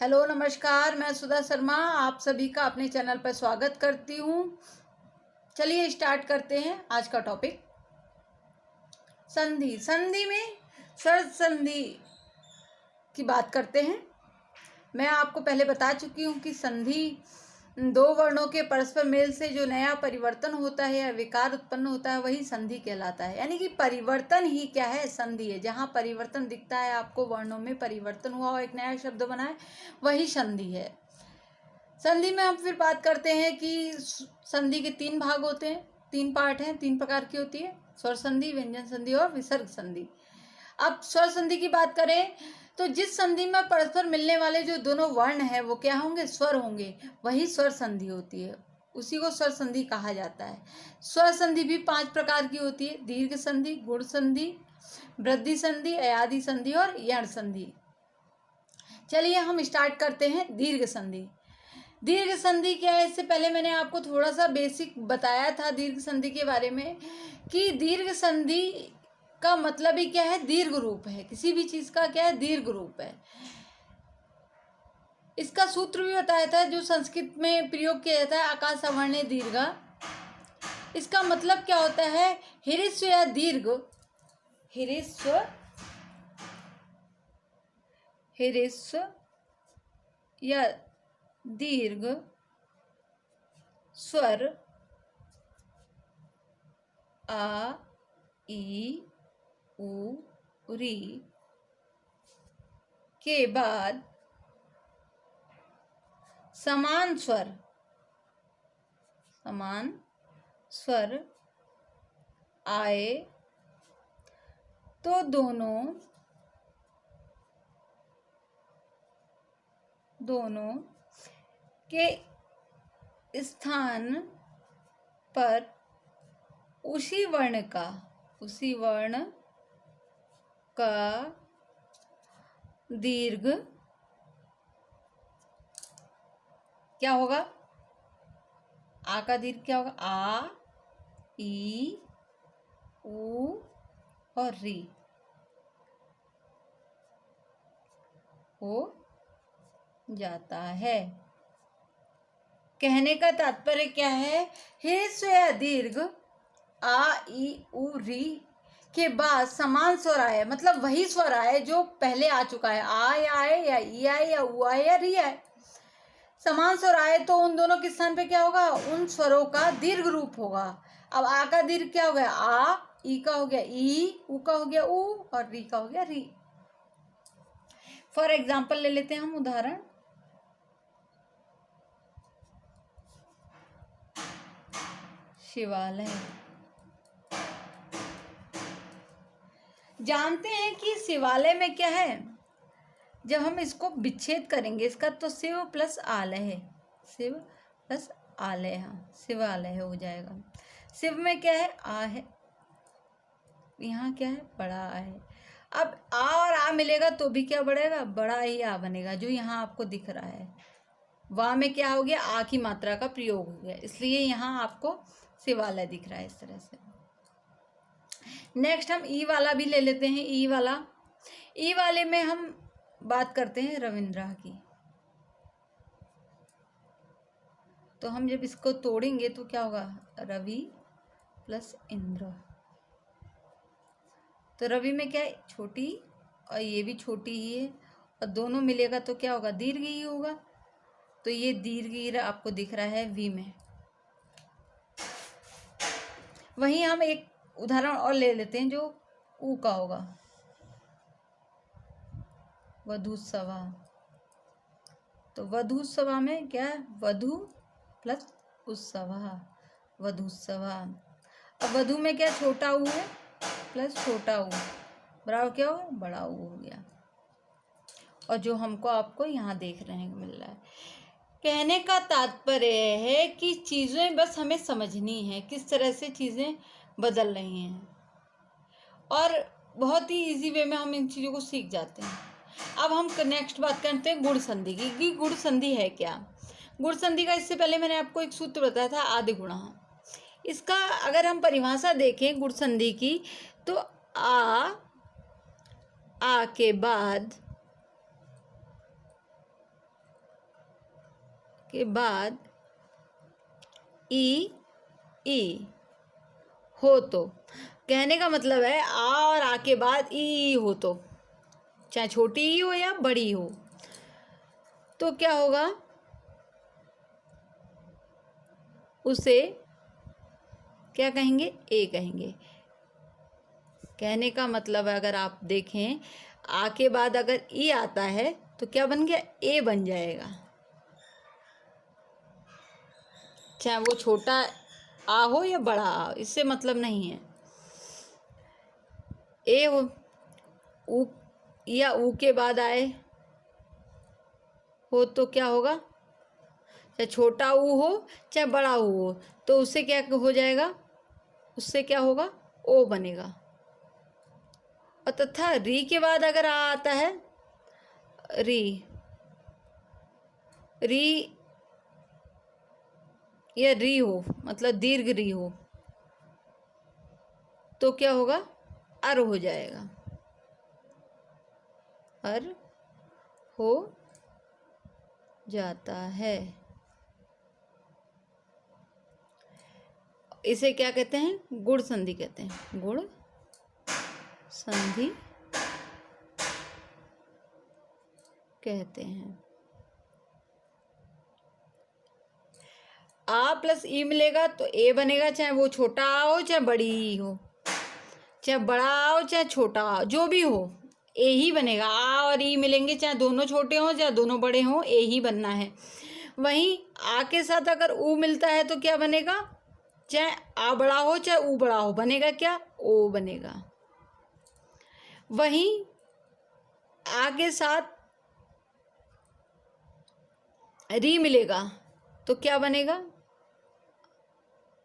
Hello नमस्कार, मैं सुधा शर्मा आप सभी का अपने चैनल पर स्वागत करती हूँ। चलिए स्टार्ट करते हैं आज का टॉपिक। संधि। संधि में स्वर संधि की बात करते हैं। मैं आपको पहले बता चुकी हूँ कि संधि दो वर्णों के परस्पर मेल से जो नया परिवर्तन होता है या विकार उत्पन्न होता है वही संधि कहलाता है। यानी कि परिवर्तन ही क्या है, संधि है। जहाँ परिवर्तन दिखता है आपको, वर्णों में परिवर्तन हुआ और एक नया शब्द बना है, वही संधि है। संधि में हम फिर बात करते हैं कि संधि के तीन भाग होते हैं, तीन पार्ट हैं, तीन प्रकार की होती है: स्वर संधि, व्यंजन संधि और विसर्ग संधि। अब स्वर संधि की बात करें तो जिस संधि में परस्पर मिलने वाले जो दोनों वर्ण हैं वो क्या होंगे, स्वर होंगे, वही स्वर संधि होती है। उसी को स्वर संधि कहा जाता है। स्वर संधि भी 5 प्रकार की होती है: दीर्घ संधि, गुण संधि, वृद्धि संधि, अयादि संधि और यण संधि। चलिए हम स्टार्ट करते हैं दीर्घ संधि। दीर्घ संधि क्या है, इससे पहले मैंने आपको थोड़ा सा बेसिक बताया था दीर्घ संधि के बारे में कि दीर्घ संधि का मतलब ही क्या है, दीर्घ रूप है। किसी भी चीज का क्या है, दीर्घ रूप है। इसका सूत्र भी बताया था जो संस्कृत में प्रयोग किया जाता है, आकाश अवर्णे दीर्घ। इसका मतलब क्या होता है, ह्रस्व या दीर्घ, ह्रस्व या दीर्घ स्वर आ, ई, उ, री के बाद समान स्वर आए तो दोनों के स्थान पर उसी वर्ण का दीर्घ क्या होगा, आ का दीर्घ क्या होगा, आ, ई, उ और री हो जाता है। कहने का तात्पर्य क्या है, ह्रस्व या दीर्घ आ, ई, उ, री के बाद समान स्वर आए, मतलब वही स्वर आए जो पहले आ चुका है। आए या ई आए या उ आए या री आए, समान स्वर आए तो उन दोनों के स्थान पे क्या होगा, उन स्वरों का दीर्घ रूप होगा। अब आ का दीर्घ क्या हो गया, आ, ई का हो गया ई, उ का हो गया उ और री का हो गया री। फॉर एग्जाम्पल ले लेते हैं हम उदाहरण। शिवालय। जानते हैं कि शिवालय में क्या है, जब हम इसको विच्छेद करेंगे इसका तो शिव प्लस आलय है, शिव प्लस आलय, हाँ शिवालय हो जाएगा। शिव में क्या है, आ है, यहाँ क्या है, बड़ा आ है। अब आ और आ मिलेगा तो भी क्या बढ़ेगा, बड़ा ही आ बनेगा, जो यहाँ आपको दिख रहा है। वा में क्या हो गया, आ की मात्रा का प्रयोग हो गया, इसलिए यहाँ आपको शिवालय दिख रहा है इस तरह से। नेक्स्ट हम ई वाला भी ले लेते हैं। ई वाले में हम बात करते हैं रविंद्र की। तो हम जब इसको तोड़ेंगे तो क्या होगा, रवि प्लस इंद्र। तो रवि में क्या है, छोटी और ये भी छोटी ही है, और दोनों मिलेगा तो क्या होगा, दीर्घ ही होगा। तो ये दीर्घ ही आपको दिख रहा है वी में। वहीं हम एक उदाहरण और ले लेते हैं जो ऊ का होगा, वधूसवा। तो वधूसवा में क्या है, वधु प्लस उत्सवा, वधूसवा। अब वधु में क्या, छोटा ऊ है प्लस छोटा ऊ, बराबर क्या हो, बड़ा ऊ हो गया। और जो हमको आपको यहाँ देख रहे को मिल रहा है। कहने का तात्पर्य है कि चीज़ें बस हमें समझनी है, किस तरह से चीज़ें बदल रही हैं, और बहुत ही इजी वे में हम इन चीज़ों को सीख जाते हैं। अब हम नेक्स्ट बात करते हैं गुण संधि की। गुण संधि है क्या, गुण संधि का इससे पहले मैंने आपको एक सूत्र बताया था, आदि गुणा। इसका अगर हम परिभाषा देखें गुण संधि की, तो आ के बाद के बाद ई ई हो तो, कहने का मतलब है आ और आ के बाद ई हो तो, चाहे छोटी ई हो या बड़ी हो, तो क्या होगा, उसे क्या कहेंगे, ए कहेंगे। कहने का मतलब अगर आप देखें, आ के बाद अगर ई आता है तो क्या बन गया, ए बन जाएगा, चाहे वो छोटा आ हो या बड़ा आ, इससे मतलब नहीं है। ए हो ऊ या ऊ के बाद आए हो तो क्या होगा, चाहे छोटा ऊ हो चाहे बड़ा ऊ हो, तो उससे क्या हो जाएगा, उससे क्या होगा, ओ बनेगा। और तथा री के बाद अगर आ आता है, री री या री हो, मतलब दीर्घ री हो, तो क्या होगा, अर हो जाएगा, अर हो जाता है। इसे क्या कहते हैं, गुण संधि कहते हैं, गुण संधि कहते हैं। आ प्लस ई मिलेगा तो ए बनेगा, चाहे वो छोटा आ हो चाहे बड़ी ई हो, चाहे बड़ा आ हो चाहे छोटा आ, जो भी हो ए ही बनेगा। आ और ई मिलेंगे, चाहे दोनों छोटे हों चाहे दोनों बड़े हों, ए ही बनना है। वहीं आ के साथ अगर ऊ मिलता है तो क्या बनेगा, चाहे आ बड़ा हो चाहे ऊ बड़ा हो, बनेगा क्या, ओ बनेगा। वहीं आ के साथ री मिलेगा तो क्या बनेगा,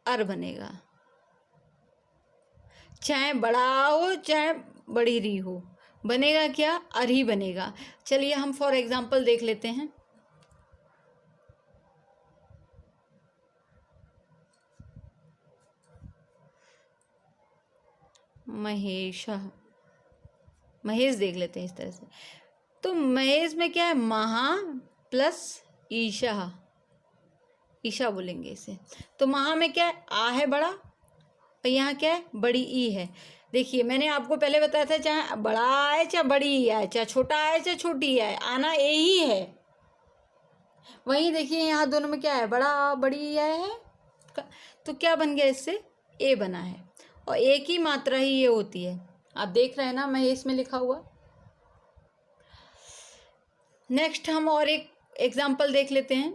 अर बनेगा, चाहे बड़ा आ हो चाहे बड़ी री हो, बनेगा क्या, अर ही बनेगा। चलिए हम फॉर एग्जाम्पल देख लेते हैं। महेश देख लेते हैं इस तरह से। तो महेश में क्या है, महा प्लस ईशा, ईशा बोलेंगे इसे। तो महा में क्या है, आ है बड़ा और यहाँ क्या है, बड़ी ई है। देखिए मैंने आपको पहले बताया था, चाहे बड़ा आए चाहे बड़ी ई आए, चाहे छोटा आए चाहे छोटी आए, आना ए ही है। वहीं देखिए यहाँ दोनों में क्या है, बड़ा आ बड़ी ई आया है, तो क्या बन गया, इससे ए बना है। और एक ही मात्रा ही ये होती है, आप देख रहे हैं ना महेश में लिखा हुआ। नेक्स्ट हम और एक एग्जाम्पल देख लेते हैं,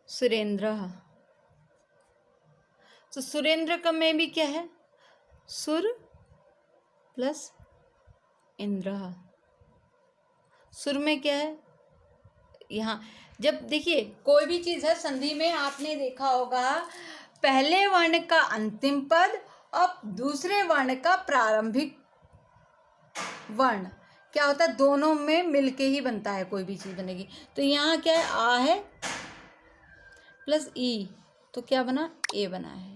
सुरेंद्र। तो सुरेंद्र का में भी क्या है, सुर प्लस इंद्र। सुर में क्या है, यहाँ जब देखिए कोई भी चीज़ है संधि में, आपने देखा होगा पहले वर्ण का अंतिम पद और दूसरे वर्ण का प्रारंभिक वर्ण क्या होता है, दोनों में मिलके ही बनता है, कोई भी चीज़ बनेगी। तो यहाँ क्या है, आ है प्लस ई, तो क्या बना, ए बना है।